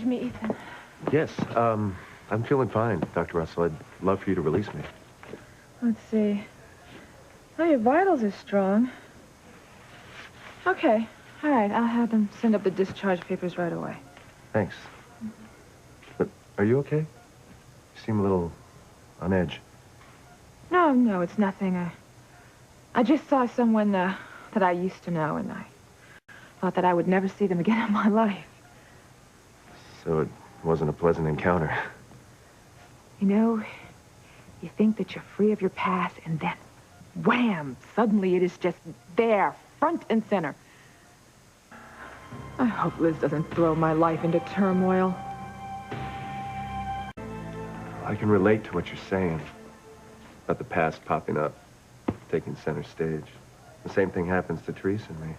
discharge me, Ethan? Yes, I'm feeling fine, Dr. Russell. I'd love for you to release me. Let's see. Oh, your vitals are strong. Okay. All right, I'll have them send up the discharge papers right away. Thanks. But are you okay? You seem a little on edge. No, it's nothing. I just saw someone that I used to know, and I thought that I would never see them again in my life. So it wasn't a pleasant encounter. You know, you think that you're free of your past, and then, wham, suddenly it is just there, front and center. I hope Liz doesn't throw my life into turmoil. I can relate to what you're saying about the past popping up, taking center stage. The same thing happens to Teresa and me.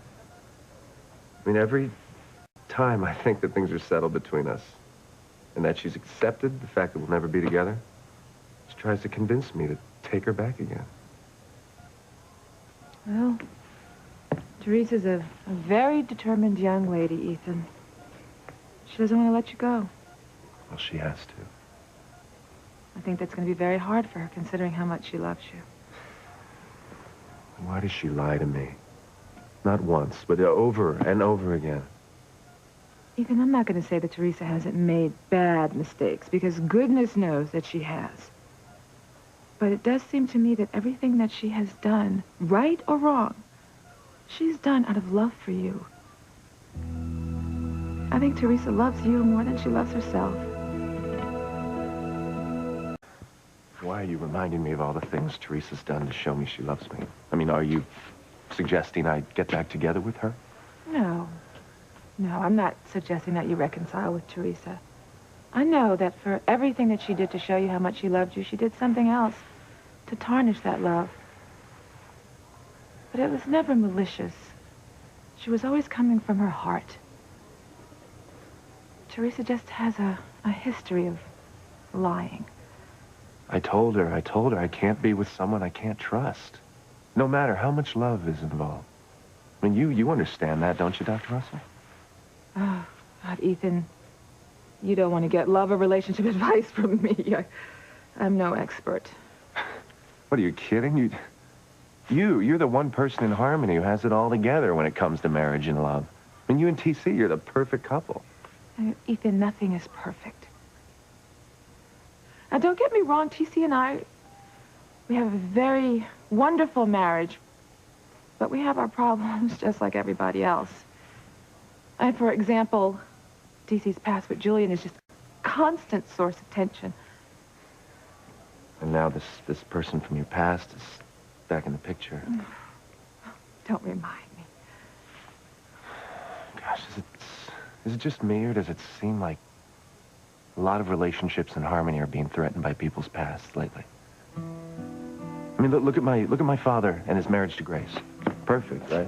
I mean, every time I think that things are settled between us and that she's accepted the fact that we'll never be together, she tries to convince me to take her back again. Well, Teresa's a very determined young lady, Ethan. She doesn't want to let you go. Well, she has to. I think that's going to be very hard for her, considering how much she loves you. Why does she lie to me? Not once, but over and over again. Ethan, I'm not going to say that Teresa hasn't made bad mistakes, because goodness knows that she has. But it does seem to me that everything that she has done, right or wrong, she's done out of love for you. I think Teresa loves you more than she loves herself. Why are you reminding me of all the things Teresa's done to show me she loves me? I mean, are you suggesting I get back together with her? No, I'm not suggesting that you reconcile with Teresa. I know that for everything that she did to show you how much she loved you, she did something else to tarnish that love. But it was never malicious. She was always coming from her heart. Teresa just has a history of lying. I told her I can't be with someone I can't trust. No matter how much love is involved. I mean, you understand that, don't you, Dr. Russell? Oh, God, Ethan, you don't want to get love or relationship advice from me. I'm no expert. What, are you kidding? You're the one person in Harmony who has it all together when it comes to marriage and love. I mean, you and TC, you're the perfect couple. Ethan, nothing is perfect. Now, don't get me wrong, TC and I, we have a very wonderful marriage, but we have our problems just like everybody else. And for example, TC's past with Julian is just a constant source of tension. And now this person from your past is back in the picture. Don't remind me. Gosh, is it just me, or does it seem like a lot of relationships in Harmony are being threatened by people's pasts lately? I mean, look at my father and his marriage to Grace. Perfect, right?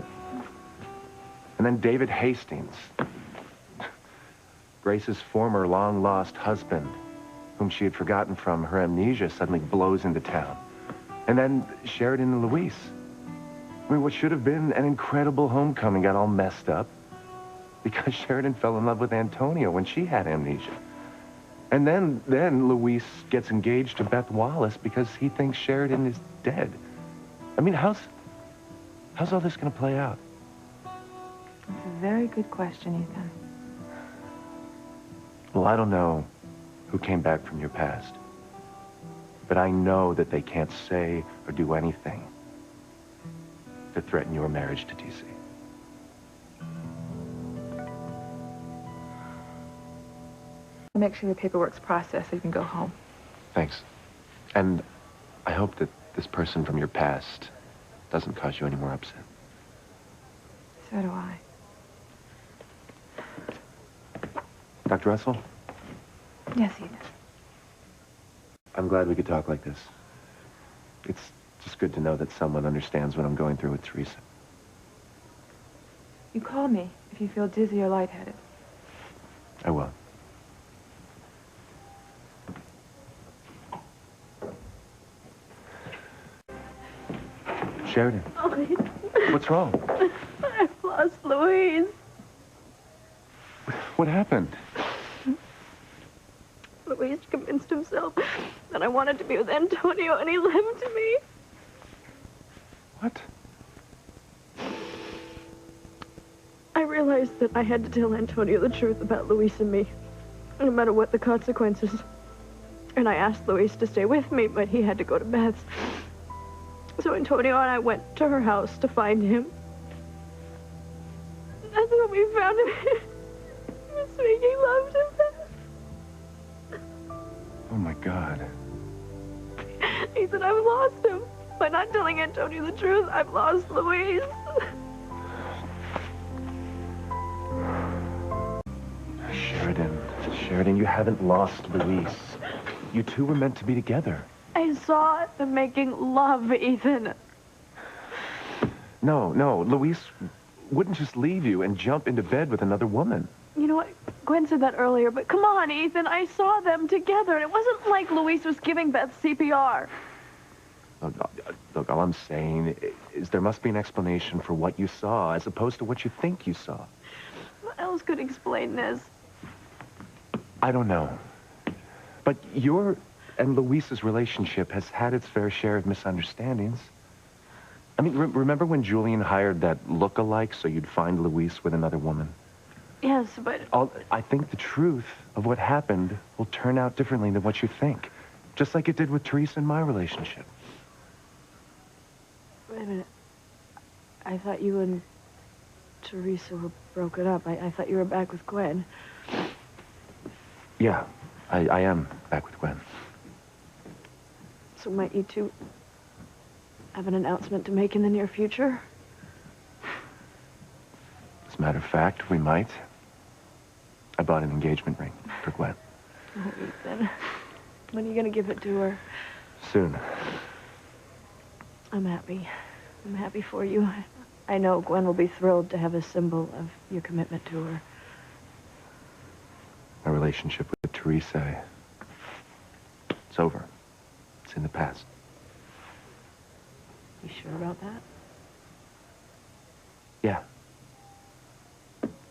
And then David Hastings, Grace's former long-lost husband, whom she had forgotten from her amnesia, suddenly blows into town. And then Sheridan and Luis. I mean, what should have been an incredible homecoming got all messed up because Sheridan fell in love with Antonio when she had amnesia. And then Luis gets engaged to Beth Wallace because he thinks Sheridan is dead. I mean, how's all this going to play out? That's a very good question, Ethan. Well, I don't know who came back from your past, but I know that they can't say or do anything to threaten your marriage to TC. Make sure the paperwork's processed so you can go home. Thanks. And I hope that this person from your past doesn't cause you any more upset. So do I. Dr. Russell? Yes, Ethan. I'm glad we could talk like this. It's just good to know that someone understands what I'm going through with Teresa. You call me if you feel dizzy or lightheaded. I will. Sheridan. Oh, What's wrong? I've lost Louise. What happened? least convinced himself that I wanted to be with Antonio, and he lied to me. What? I realized that I had to tell Antonio the truth about Luis and me, no matter what the consequences. And I asked Luis to stay with me, but he had to go to Beth's. So Antonio and I went to her house to find him. That's when we found him. He was making love to Beth. Oh, my God. He said, I've lost him. By not telling Antonio the truth, I've lost Luis. Sheridan, you haven't lost Luis. You two were meant to be together. I saw them making love, Ethan. No, Luis wouldn't just leave you and jump into bed with another woman. You know what? Gwen said that earlier, but come on, Ethan. I saw them together, and it wasn't like Luis was giving Beth CPR. Look, all I'm saying is there must be an explanation for what you saw as opposed to what you think you saw. What else could explain this? I don't know. But your and Luis's relationship has had its fair share of misunderstandings. I mean, remember when Julian hired that look-alike so you'd find Luis with another woman? Yes, but... I think the truth of what happened will turn out differently than what you think. Just like it did with Teresa and my relationship. Wait a minute. I thought you and Teresa were broken up. I thought you were back with Gwen. Yeah, I am back with Gwen. So might you two have an announcement to make in the near future? As a matter of fact, we might. I bought an engagement ring for Gwen. Oh, Ethan. When are you going to give it to her? Soon. I'm happy. I'm happy for you. I know Gwen will be thrilled to have a symbol of your commitment to her. My relationship with Teresa, it's over. It's in the past. You sure about that? Yeah.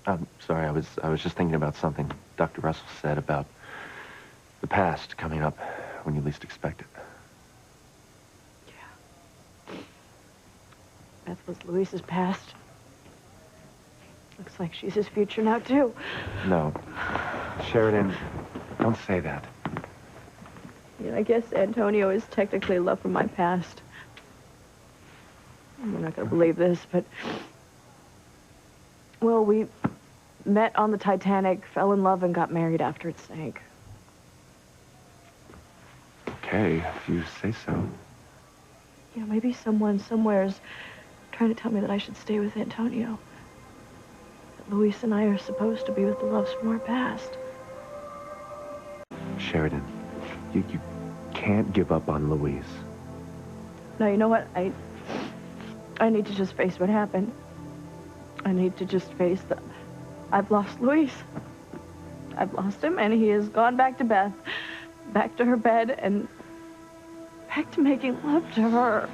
I'm sorry, I was just thinking about something Dr. Russell said about the past coming up when you least expect it. Yeah. Beth was Luis's past. Looks like she's his future now, too. No. Sheridan, don't say that. Yeah, I guess Antonio is technically love from my past. You're not going to believe this, but... Well, we met on the Titanic, fell in love, and got married after it sank. Okay, if you say so. You know, maybe someone somewhere is trying to tell me that I should stay with Antonio. That Luis and I are supposed to be with the loves from our past. Sheridan, you can't give up on Luis. No, you know what? I need to just face what happened. I need to just face that I've lost Luis. I've lost him, and he has gone back to Beth, back to her bed, and back to making love to her.